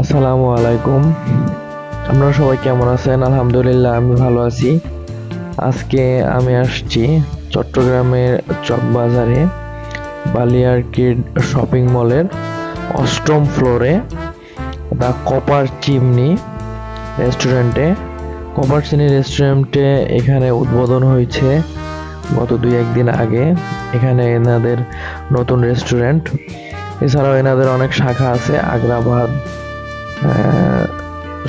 আসসালামু আলাইকুম। আপনারা সবাই কেমন আছেন? আলহামদুলিল্লাহ আমি ভালো আছি। আজকে আমি আসছি চট্টগ্রামের চকবাজারে বালিয়ারকিড শপিং মলের অষ্টম ফ্লোরে দ্য কপার চিমনি রেস্টুরেন্টে। কপার চিমনি রেস্টুরেন্টে এখানে উদ্বোধন হয়েছে গত 2-1 দিন আগে। এখানে এনাদের নতুন রেস্টুরেন্ট, এছাড়াও এনাদের অনেক শাখা আছে আগ্রাবাদ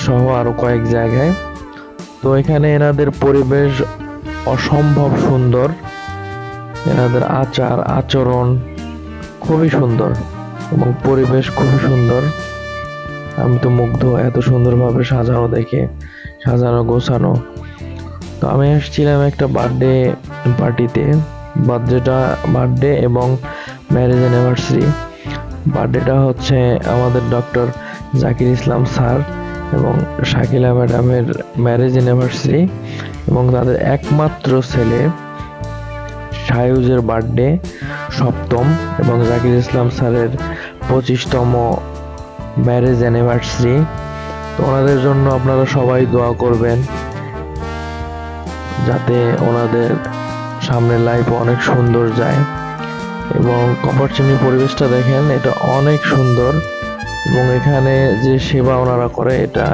সহ আরো কয়েক জায়গায়। তো এখানে এনাদের পরিবেশ অসম্ভব সুন্দর, এনাদের আচার আচরণ খুবই সুন্দর এবং পরিবেশ খুবই সুন্দর। আমি তো মুগ্ধ এত সুন্দরভাবে সাজানো দেখে, সাজানো গোছানো। তো আমি এসেছিলাম একটা বার্থডে পার্টিতে, বার্থডে এবং ম্যারেজ অ্যানিভার্সারি। বার্থডেটা হচ্ছে আমাদের ডক্টর জাকির ইসলাম স্যার এবং শাকিলা ম্যাডামের ম্যারেজ অ্যানিভার্সারি, এবং তাদের একমাত্র ছেলে সায়ুজের বার্থডে 7ম, এবং জাকির ইসলাম স্যারের 25তম ম্যারেজ অ্যানিভার্সারি। তো ওনাদের জন্য আপনারা সবাই দোয়া করবেন যাতে ওনাদের সামনের লাইফ অনেক সুন্দর যায়। এবং কপার চিমনি পরিবেশটা দেখেন, এটা অনেক সুন্দর এবং এখানে যে সেবা ওনারা করে এটা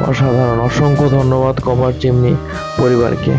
অসাধারণ। অসংখ্য ধন্যবাদ কপার চিমনি পরিবারকে।